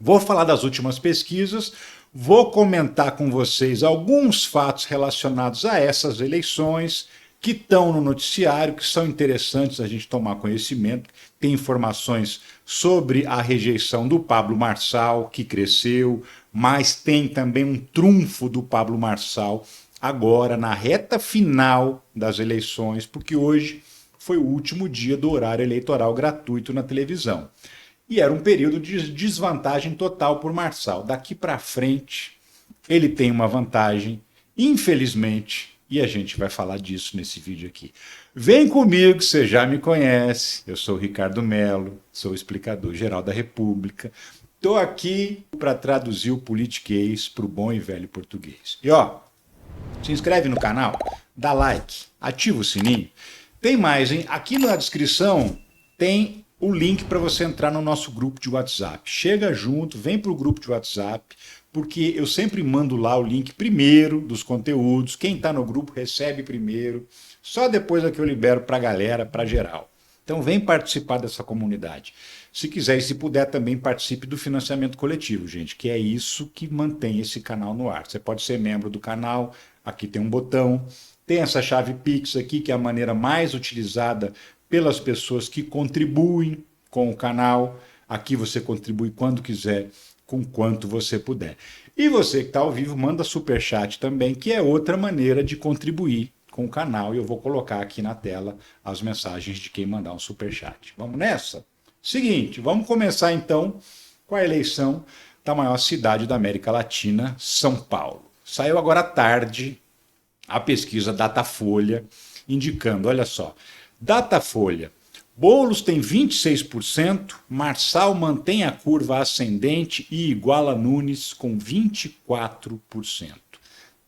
Vou falar das últimas pesquisas, vou comentar com vocês alguns fatos relacionados a essas eleições que estão no noticiário, que são interessantes a gente tomar conhecimento. Tem informações sobre a rejeição do Pablo Marçal, que cresceu, mas tem também um trunfo do Pablo Marçal agora na reta final das eleições, porque hoje foi o último dia do horário eleitoral gratuito na televisão. E era um período de desvantagem total por Marçal. Daqui para frente, ele tem uma vantagem, infelizmente, e a gente vai falar disso nesse vídeo aqui. Vem comigo, você já me conhece. Eu sou o Ricardo Mello, sou o explicador geral da República. Estou aqui para traduzir o politiquês para o bom e velho português. E ó, se inscreve no canal, dá like, ativa o sininho. Tem mais, hein? Aqui na descrição tem o link para você entrar no nosso grupo de WhatsApp. Chega junto, vem para o grupo de WhatsApp, porque eu sempre mando lá o link primeiro dos conteúdos. Quem está no grupo recebe primeiro, só depois é que eu libero para a galera, para geral. Então vem participar dessa comunidade. Se quiser e se puder também participe do financiamento coletivo, gente, que é isso que mantém esse canal no ar. Você pode ser membro do canal, aqui tem um botão, tem essa chave Pix aqui, que é a maneira mais utilizada pelas pessoas que contribuem com o canal. Aqui você contribui quando quiser, com quanto você puder. E você que está ao vivo, manda superchat também, que é outra maneira de contribuir com o canal. E eu vou colocar aqui na tela as mensagens de quem mandar um superchat. Vamos nessa? Seguinte, vamos começar então com a eleição da maior cidade da América Latina, São Paulo. Saiu agora à tarde a pesquisa Datafolha, indicando, olha só, Datafolha, Boulos tem 26%, Marçal mantém a curva ascendente e iguala Nunes com 24%.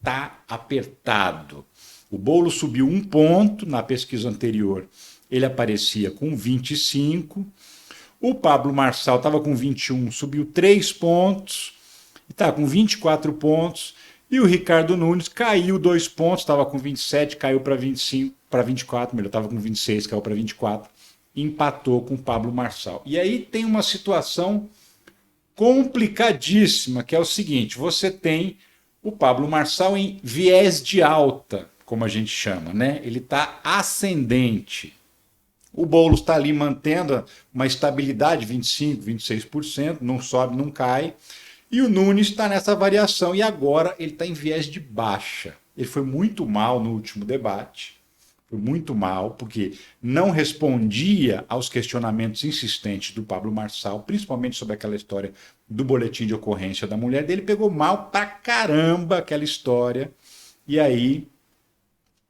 Tá apertado. O Boulos subiu 1 ponto, na pesquisa anterior ele aparecia com 25%, o Pablo Marçal estava com 21, subiu 3 pontos, está com 24 pontos, e o Ricardo Nunes caiu 2 pontos, estava com 27, caiu para 25, para 24, melhor, estava com 26, caiu para 24, empatou com o Pablo Marçal. E aí tem uma situação complicadíssima, que é o seguinte, você tem o Pablo Marçal em viés de alta, como a gente chama, né? Ele está ascendente. O Boulos está ali mantendo uma estabilidade, 25%, 26%, não sobe, não cai. E o Nunes está nessa variação e agora ele está em viés de baixa. Ele foi muito mal no último debate, foi muito mal, porque não respondia aos questionamentos insistentes do Pablo Marçal, principalmente sobre aquela história do boletim de ocorrência da mulher dele. Pegou mal pra caramba aquela história e aí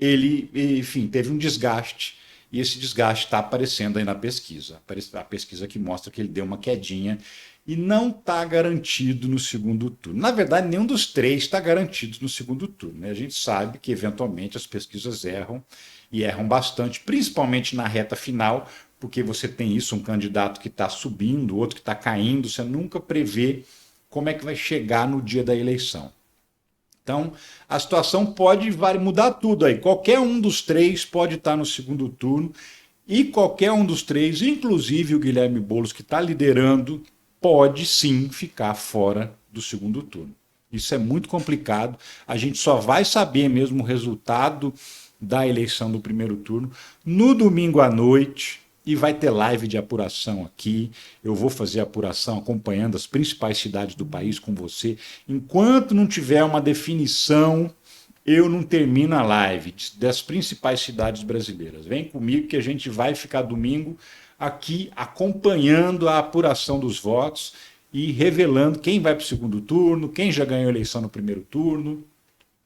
ele, enfim, teve um desgaste. E esse desgaste está aparecendo aí na pesquisa. A pesquisa que mostra que ele deu uma quedinha e não está garantido no segundo turno. Na verdade, nenhum dos três está garantido no segundo turno, né? A gente sabe que, eventualmente, as pesquisas erram e erram bastante, principalmente na reta final, porque você tem isso, um candidato que está subindo, outro que está caindo, você nunca prevê como é que vai chegar no dia da eleição. Então, a situação pode mudar tudo aí. Qualquer um dos três pode estar no segundo turno e qualquer um dos três, inclusive o Guilherme Boulos, que está liderando, pode sim ficar fora do segundo turno. Isso é muito complicado. A gente só vai saber mesmo o resultado da eleição do primeiro turno no domingo à noite. E vai ter live de apuração aqui. Eu vou fazer a apuração acompanhando as principais cidades do país com você. Enquanto não tiver uma definição, eu não termino a live das principais cidades brasileiras. Vem comigo que a gente vai ficar domingo aqui acompanhando a apuração dos votos e revelando quem vai para o segundo turno, quem já ganhou a eleição no primeiro turno.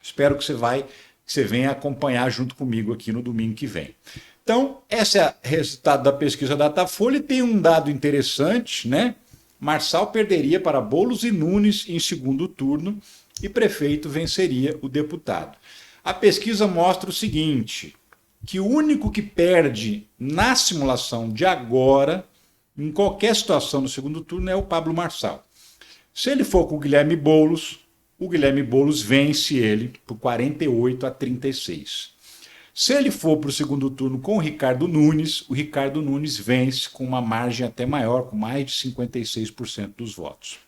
Espero que você venha acompanhar junto comigo aqui no domingo que vem. Então, esse é o resultado da pesquisa Datafolha e tem um dado interessante, né? Marçal perderia para Boulos e Nunes em segundo turno e prefeito venceria o deputado. A pesquisa mostra o seguinte, que o único que perde na simulação de agora, em qualquer situação no segundo turno, é o Pablo Marçal. Se ele for com o Guilherme Boulos vence ele por 48-36. Se ele for para o segundo turno com o Ricardo Nunes vence com uma margem até maior, com mais de 56% dos votos.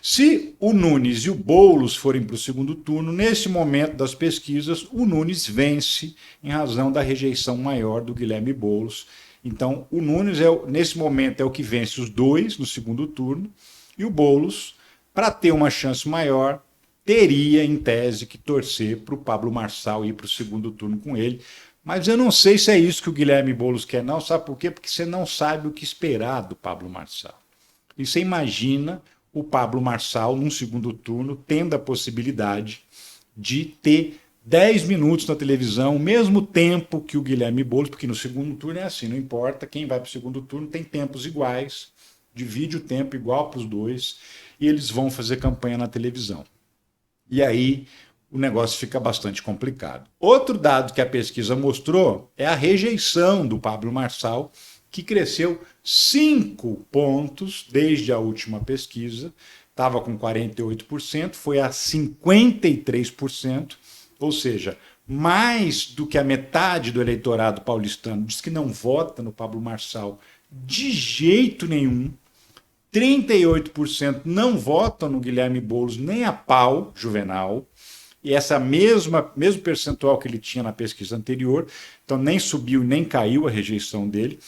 Se o Nunes e o Boulos forem para o segundo turno, nesse momento das pesquisas, o Nunes vence em razão da rejeição maior do Guilherme Boulos. Então, o Nunes, nesse momento, é o que vence os dois no segundo turno, e o Boulos, para ter uma chance maior, teria, em tese, que torcer para o Pablo Marçal ir para o segundo turno com ele. Mas eu não sei se é isso que o Guilherme Boulos quer, não. Sabe por quê? Porque você não sabe o que esperar do Pablo Marçal. E você imagina o Pablo Marçal, num segundo turno, tendo a possibilidade de ter 10 minutos na televisão, o mesmo tempo que o Guilherme Boulos, porque no segundo turno é assim, não importa, quem vai para o segundo turno tem tempos iguais, divide o tempo igual para os dois, e eles vão fazer campanha na televisão. E aí o negócio fica bastante complicado. Outro dado que a pesquisa mostrou é a rejeição do Pablo Marçal, que cresceu 5 pontos desde a última pesquisa, estava com 48%, foi a 53%, ou seja, mais do que a metade do eleitorado paulistano diz que não vota no Pablo Marçal de jeito nenhum. 38% não votam no Guilherme Boulos nem a pau, Juvenal, e essa mesmo percentual que ele tinha na pesquisa anterior, então nem subiu nem caiu a rejeição dele.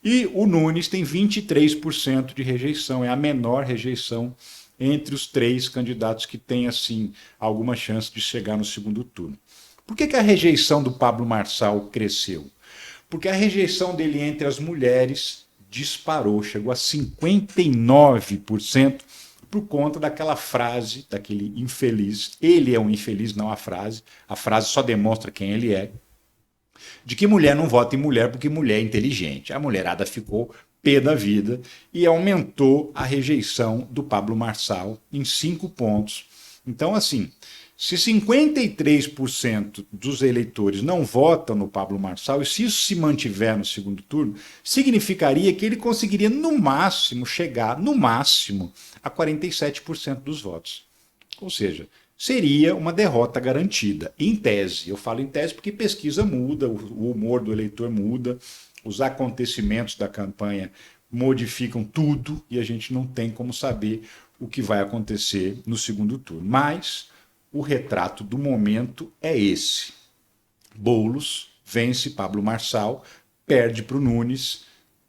E o Nunes tem 23% de rejeição, é a menor rejeição entre os três candidatos que têm, assim, alguma chance de chegar no segundo turno. Por que a rejeição do Pablo Marçal cresceu? Porque a rejeição dele entre as mulheres disparou, chegou a 59% por conta daquela frase, daquele infeliz. Ele é um infeliz, não a frase só demonstra quem ele é, de que mulher não vota em mulher porque mulher é inteligente. A mulherada ficou pé da vida e aumentou a rejeição do Pablo Marçal em 5 pontos. Então, assim, se 53% dos eleitores não votam no Pablo Marçal, e se isso se mantiver no segundo turno, significaria que ele conseguiria, no máximo, chegar, no máximo, a 47% dos votos. Ou seja, seria uma derrota garantida, em tese. Eu falo em tese porque pesquisa muda, o humor do eleitor muda, os acontecimentos da campanha modificam tudo e a gente não tem como saber o que vai acontecer no segundo turno. Mas o retrato do momento é esse. Boulos vence Pablo Marçal, perde para o Nunes,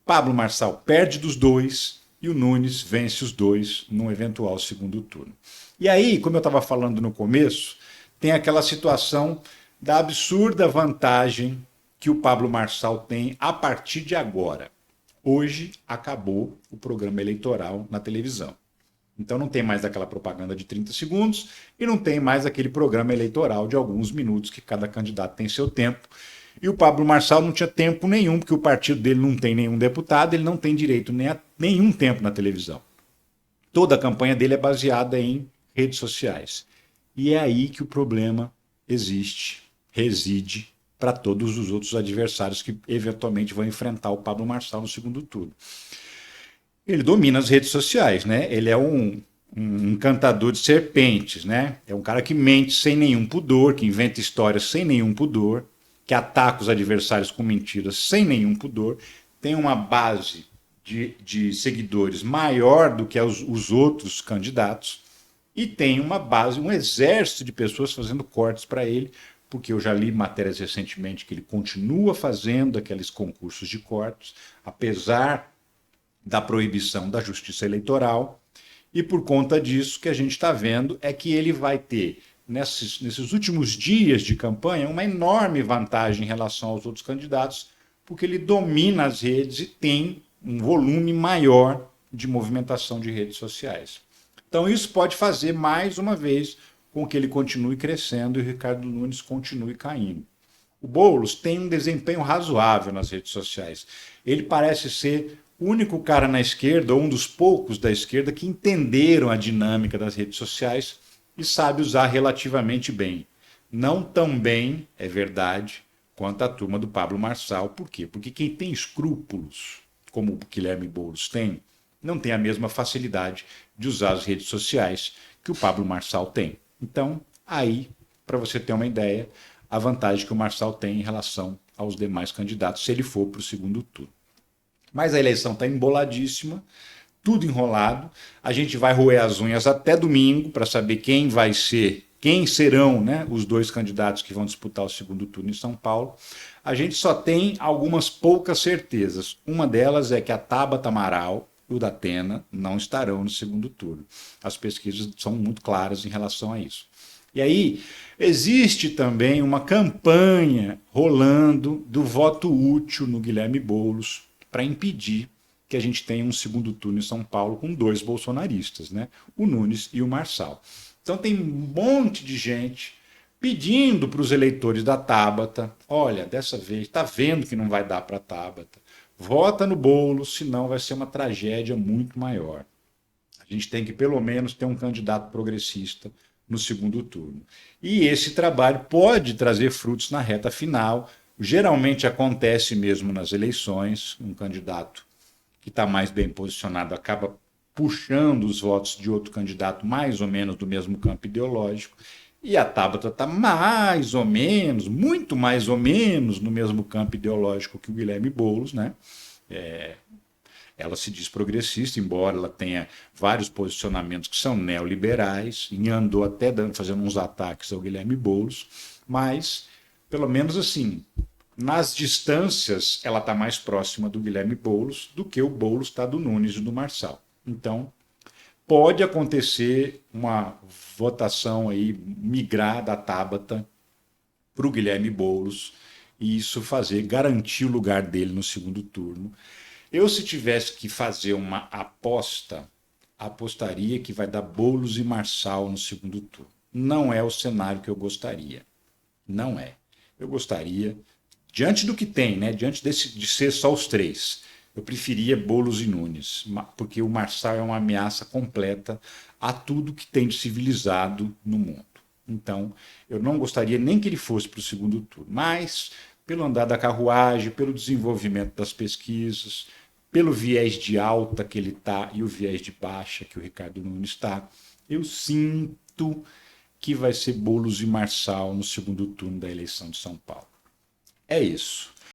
Pablo Marçal perde dos dois e o Nunes vence os dois num eventual segundo turno. E aí, como eu estava falando no começo, tem aquela situação da absurda vantagem que o Pablo Marçal tem a partir de agora. Hoje acabou o programa eleitoral na televisão. Então não tem mais aquela propaganda de 30 segundos e não tem mais aquele programa eleitoral de alguns minutos que cada candidato tem seu tempo. E o Pablo Marçal não tinha tempo nenhum, porque o partido dele não tem nenhum deputado, ele não tem direito nem a nenhum tempo na televisão. Toda a campanha dele é baseada em redes sociais. E é aí que o problema existe, reside para todos os outros adversários que eventualmente vão enfrentar o Pablo Marçal no segundo turno. Ele domina as redes sociais, né? Ele é um encantador de serpentes, né? É um cara que mente sem nenhum pudor, que inventa histórias sem nenhum pudor, que ataca os adversários com mentiras sem nenhum pudor, tem uma base de seguidores maior do que os outros candidatos e tem uma base, um exército de pessoas fazendo cortes para ele, porque eu já li matérias recentemente que ele continua fazendo aqueles concursos de cortes, apesar da proibição da Justiça Eleitoral, e por conta disso que a gente está vendo é que ele vai ter, nesses últimos dias de campanha, uma enorme vantagem em relação aos outros candidatos, porque ele domina as redes e tem um volume maior de movimentação de redes sociais. Então isso pode fazer, mais uma vez, com que ele continue crescendo e o Ricardo Nunes continue caindo. O Boulos tem um desempenho razoável nas redes sociais. Ele parece ser o único cara na esquerda, ou um dos poucos da esquerda, que entenderam a dinâmica das redes sociais e sabe usar relativamente bem. Não tão bem, é verdade, quanto a turma do Pablo Marçal. Por quê? Porque quem tem escrúpulos, como o Guilherme Boulos tem, não tem a mesma facilidade de usar as redes sociais que o Pablo Marçal tem. Então, aí, para você ter uma ideia, a vantagem que o Marçal tem em relação aos demais candidatos, se ele for para o segundo turno. Mas a eleição está emboladíssima, tudo enrolado. A gente vai roer as unhas até domingo para saber quem serão, né, os dois candidatos que vão disputar o segundo turno em São Paulo. A gente só tem algumas poucas certezas. Uma delas é que a Tabata Amaral e o Datena não estarão no segundo turno. As pesquisas são muito claras em relação a isso. E aí, existe também uma campanha rolando do voto útil no Guilherme Boulos para impedir que a gente tenha um segundo turno em São Paulo com dois bolsonaristas, né? O Nunes e o Marçal. Então tem um monte de gente pedindo para os eleitores da Tabata, olha, dessa vez, está vendo que não vai dar para a Tabata, vota no Boulos, senão vai ser uma tragédia muito maior. A gente tem que, pelo menos, ter um candidato progressista no segundo turno. E esse trabalho pode trazer frutos na reta final. Geralmente acontece mesmo nas eleições, um candidato que está mais bem posicionado acaba puxando os votos de outro candidato mais ou menos do mesmo campo ideológico. E a Tabata está mais ou menos, muito mais ou menos no mesmo campo ideológico que o Guilherme Boulos, né? Ela se diz progressista, embora ela tenha vários posicionamentos que são neoliberais, e andou até fazendo uns ataques ao Guilherme Boulos, mas, pelo menos assim, nas distâncias, ela está mais próxima do Guilherme Boulos do que o Boulos está do Nunes e do Marçal. Então, pode acontecer uma votação aí, migrar da Tabata para o Guilherme Boulos, e isso garantir o lugar dele no segundo turno. Eu, se tivesse que fazer uma aposta, apostaria que vai dar Boulos e Marçal no segundo turno. Não é o cenário que eu gostaria. Não é. Eu gostaria, diante do que tem, né, diante de ser só os três, eu preferia Boulos e Nunes, porque o Marçal é uma ameaça completa a tudo que tem de civilizado no mundo. Então, eu não gostaria nem que ele fosse para o segundo turno, mas pelo andar da carruagem, pelo desenvolvimento das pesquisas, pelo viés de alta que ele está e o viés de baixa que o Ricardo Nunes está, eu sinto que vai ser Boulos e Marçal no segundo turno da eleição de São Paulo. É isso.